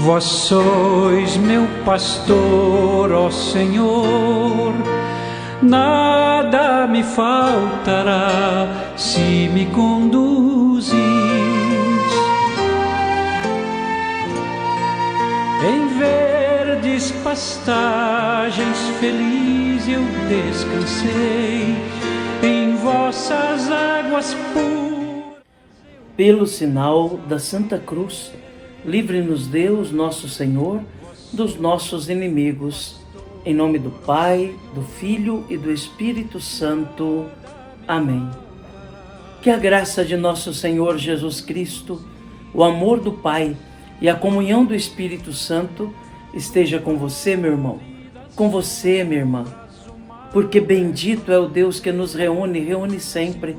Vós sois meu pastor, ó Senhor, nada me faltará se me conduzis. Em verdes pastagens feliz eu descansei, em vossas águas puras. Pelo sinal da Santa Cruz, livre-nos Deus, nosso Senhor, dos nossos inimigos. Em nome do Pai, do Filho e do Espírito Santo. Amém. Que a graça de nosso Senhor Jesus Cristo, o amor do Pai e a comunhão do Espírito Santo esteja com você, meu irmão, com você, minha irmã. Porque bendito é o Deus que nos reúne sempre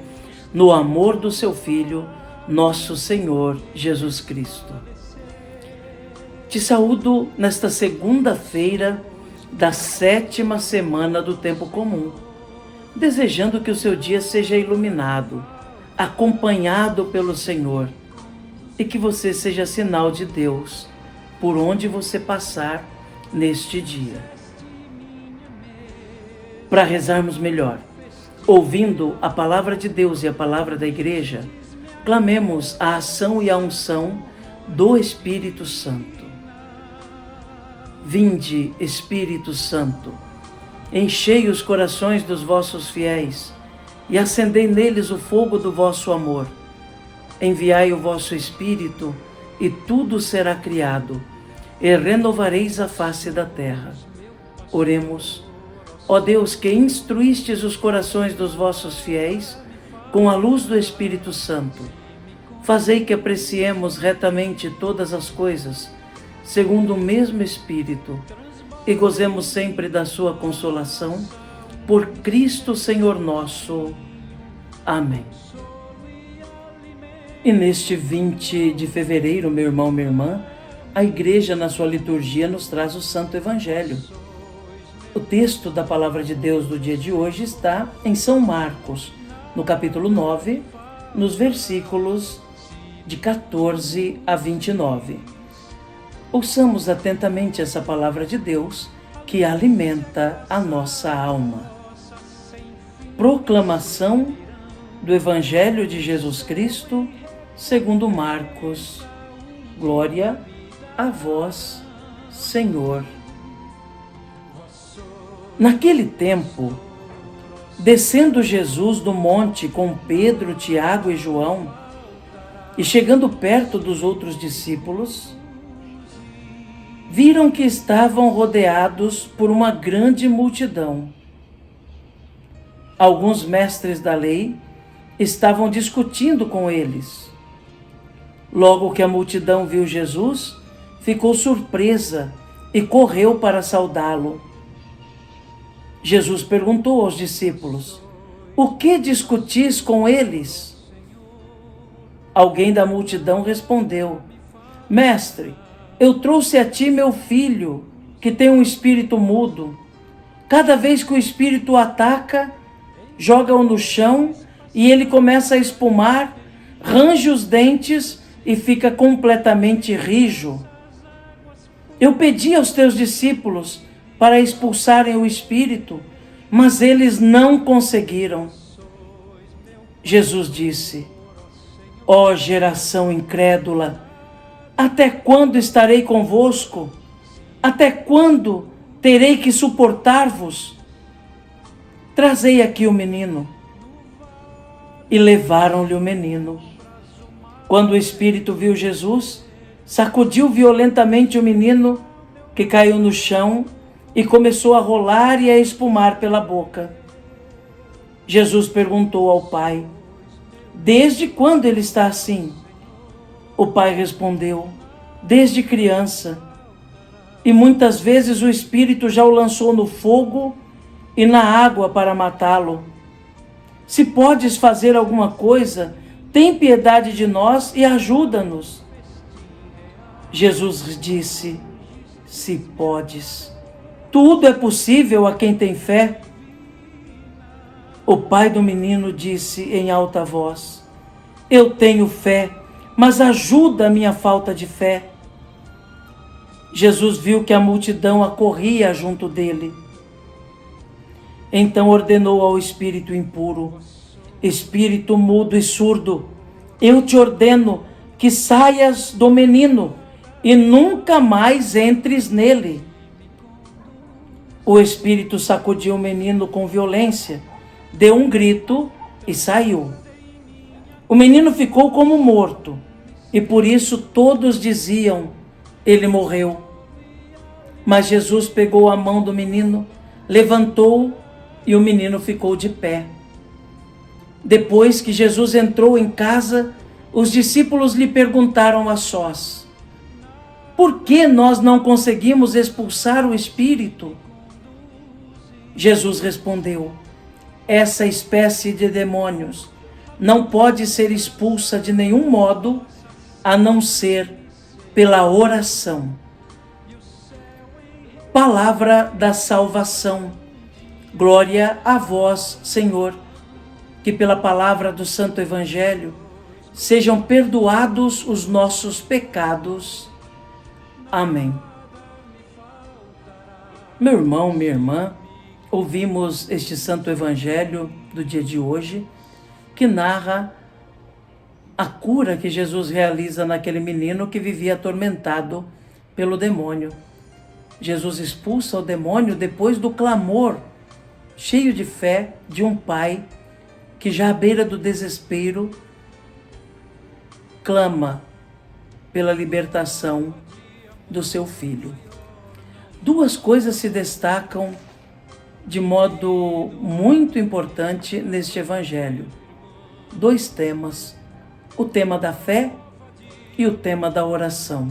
no amor do seu Filho, nosso Senhor Jesus Cristo. Te saúdo nesta segunda-feira da 7ª semana do tempo comum, desejando que o seu dia seja iluminado, acompanhado pelo Senhor, e que você seja sinal de Deus por onde você passar neste dia. Para rezarmos melhor, ouvindo a palavra de Deus e a palavra da Igreja, clamemos a ação e a unção do Espírito Santo. Vinde, Espírito Santo, enchei os corações dos vossos fiéis e acendei neles o fogo do vosso amor. Enviai o vosso Espírito e tudo será criado, e renovareis a face da terra. Oremos. Ó Deus, que instruístes os corações dos vossos fiéis com a luz do Espírito Santo, fazei que apreciemos retamente todas as coisas, segundo o mesmo Espírito, e gozemos sempre da sua consolação, por Cristo Senhor nosso. Amém. E neste 20 de fevereiro, meu irmão, minha irmã, a Igreja na sua liturgia nos traz o Santo Evangelho. O texto da Palavra de Deus do dia de hoje está em São Marcos, no capítulo 9, nos versículos de 14 a 29. Ouçamos atentamente essa palavra de Deus que alimenta a nossa alma. Proclamação do Evangelho de Jesus Cristo, segundo Marcos. Glória a vós, Senhor. Naquele tempo, descendo Jesus do monte com Pedro, Tiago e João, e chegando perto dos outros discípulos, viram que estavam rodeados por uma grande multidão. Alguns mestres da lei estavam discutindo com eles. Logo que a multidão viu Jesus, ficou surpresa e correu para saudá-lo. Jesus perguntou aos discípulos: "O que discutis com eles?" Alguém da multidão respondeu: "Mestre, eu trouxe a ti meu filho, que tem um espírito mudo. Cada vez que o espírito o ataca, joga-o no chão e ele começa a espumar, range os dentes e fica completamente rijo. Eu pedi aos teus discípulos para expulsarem o espírito, mas eles não conseguiram." Jesus disse: "Ó geração incrédula, até quando estarei convosco? Até quando terei que suportar-vos? Trazei aqui o menino." E levaram-lhe o menino. Quando o espírito viu Jesus, sacudiu violentamente o menino, que caiu no chão e começou a rolar e a espumar pela boca. Jesus perguntou ao pai: "Desde quando ele está assim?" O pai respondeu: "Desde criança. E muitas vezes o espírito já o lançou no fogo e na água para matá-lo. Se podes fazer alguma coisa, tem piedade de nós e ajuda-nos." Jesus disse: "Se podes, tudo é possível a quem tem fé." O pai do menino disse em alta voz: "Eu tenho fé, mas ajuda a minha falta de fé." Jesus viu que a multidão acorria junto dele. Então ordenou ao espírito impuro: espírito mudo e surdo, eu te ordeno que saias do menino e nunca mais entres nele. O espírito sacudiu o menino com violência, deu um grito e saiu. O menino ficou como morto, e por isso todos diziam: ele morreu. Mas Jesus pegou a mão do menino, levantou-o e o menino ficou de pé. Depois que Jesus entrou em casa, os discípulos lhe perguntaram a sós: por que nós não conseguimos expulsar o espírito? Jesus respondeu: essa espécie de demônios não pode ser expulsa de nenhum modo, a não ser pela oração. Palavra da salvação. Glória a vós, Senhor. Que pela palavra do Santo Evangelho sejam perdoados os nossos pecados. Amém. Meu irmão, minha irmã, ouvimos este Santo Evangelho do dia de hoje, que narra a cura que Jesus realiza naquele menino que vivia atormentado pelo demônio. Jesus expulsa o demônio depois do clamor, cheio de fé, de um pai que já à beira do desespero clama pela libertação do seu filho. Duas coisas se destacam de modo muito importante neste evangelho. Dois temas: o tema da fé e o tema da oração.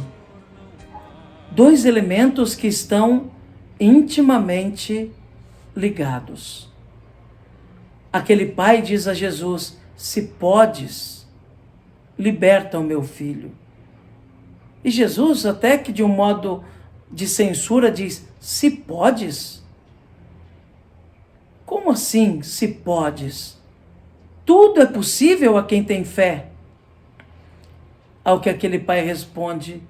Dois elementos que estão intimamente ligados. Aquele pai diz a Jesus: se podes, liberta o meu filho. E Jesus, até que de um modo de censura, diz: se podes? Como assim, se podes? Tudo é possível a quem tem fé. Ao que aquele pai responde: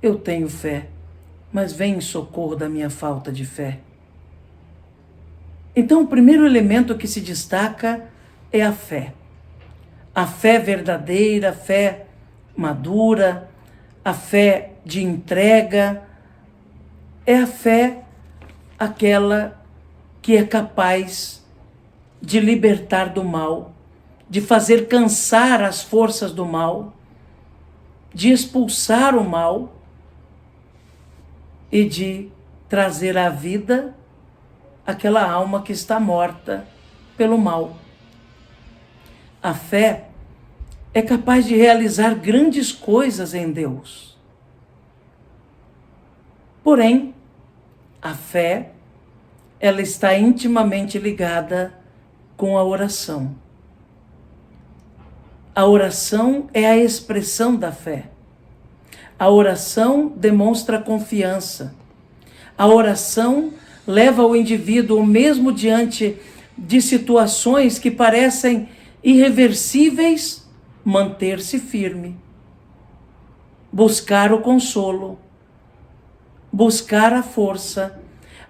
eu tenho fé, mas vem em socorro da minha falta de fé. Então, o primeiro elemento que se destaca é a fé. A fé verdadeira, a fé madura, a fé de entrega, é a fé aquela que é capaz de libertar do mal, de fazer cansar as forças do mal, de expulsar o mal e de trazer à vida aquela alma que está morta pelo mal. A fé é capaz de realizar grandes coisas em Deus. Porém, a fé, ela está intimamente ligada com a oração. A oração é a expressão da fé. A oração demonstra confiança. A oração leva o indivíduo, mesmo diante de situações que parecem irreversíveis, manter-se firme, buscar o consolo, buscar a força.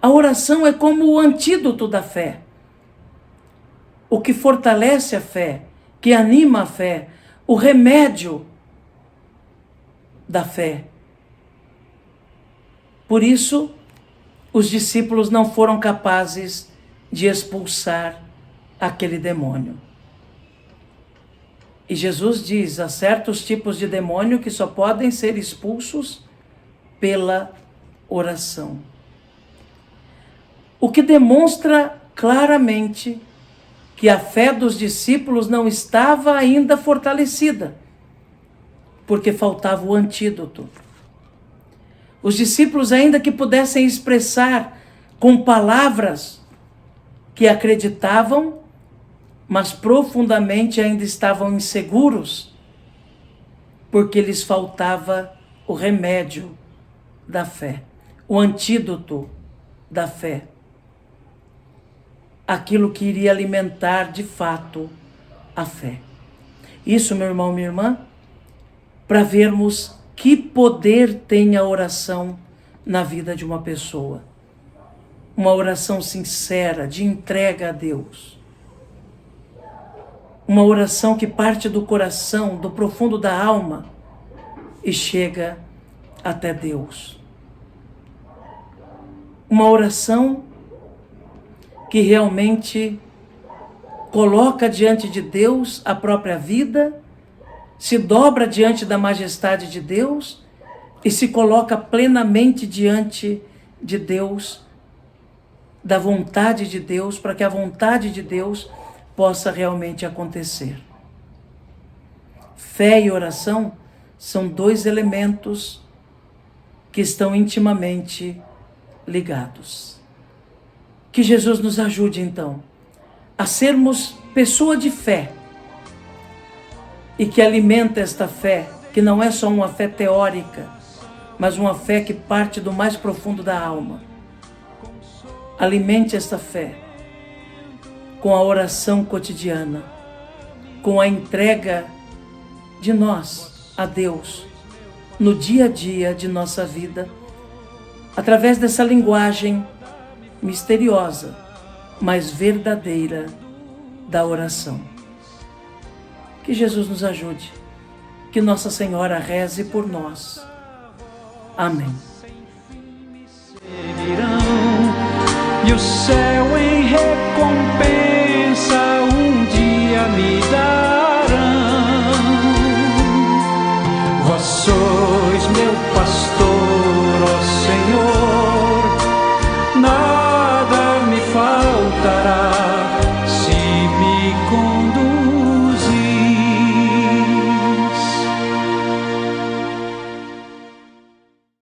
A oração é como o antídoto da fé, o que fortalece a fé, que anima a fé, o remédio da fé. Por isso, os discípulos não foram capazes de expulsar aquele demônio. E Jesus diz: há certos tipos de demônio que só podem ser expulsos pela oração. O que demonstra claramente que a fé dos discípulos não estava ainda fortalecida, porque faltava o antídoto. Os discípulos, ainda que pudessem expressar com palavras que acreditavam, mas profundamente ainda estavam inseguros, porque lhes faltava o remédio da fé, o antídoto da fé. Aquilo que iria alimentar de fato a fé. Isso, meu irmão, minha irmã, para vermos que poder tem a oração na vida de uma pessoa. Uma oração sincera, de entrega a Deus. Uma oração que parte do coração, do profundo da alma e chega até Deus. Uma oração que realmente coloca diante de Deus a própria vida, se dobra diante da majestade de Deus e se coloca plenamente diante de Deus, da vontade de Deus, para que a vontade de Deus possa realmente acontecer. Fé e oração são dois elementos que estão intimamente ligados. Que Jesus nos ajude, então, a sermos pessoa de fé e que alimenta esta fé, que não é só uma fé teórica, mas uma fé que parte do mais profundo da alma. Alimente esta fé com a oração cotidiana, com a entrega de nós a Deus no dia a dia de nossa vida, através dessa linguagem misteriosa, mas verdadeira da oração. Que Jesus nos ajude, que Nossa Senhora reze por nós. Amém. E o céu em recompensa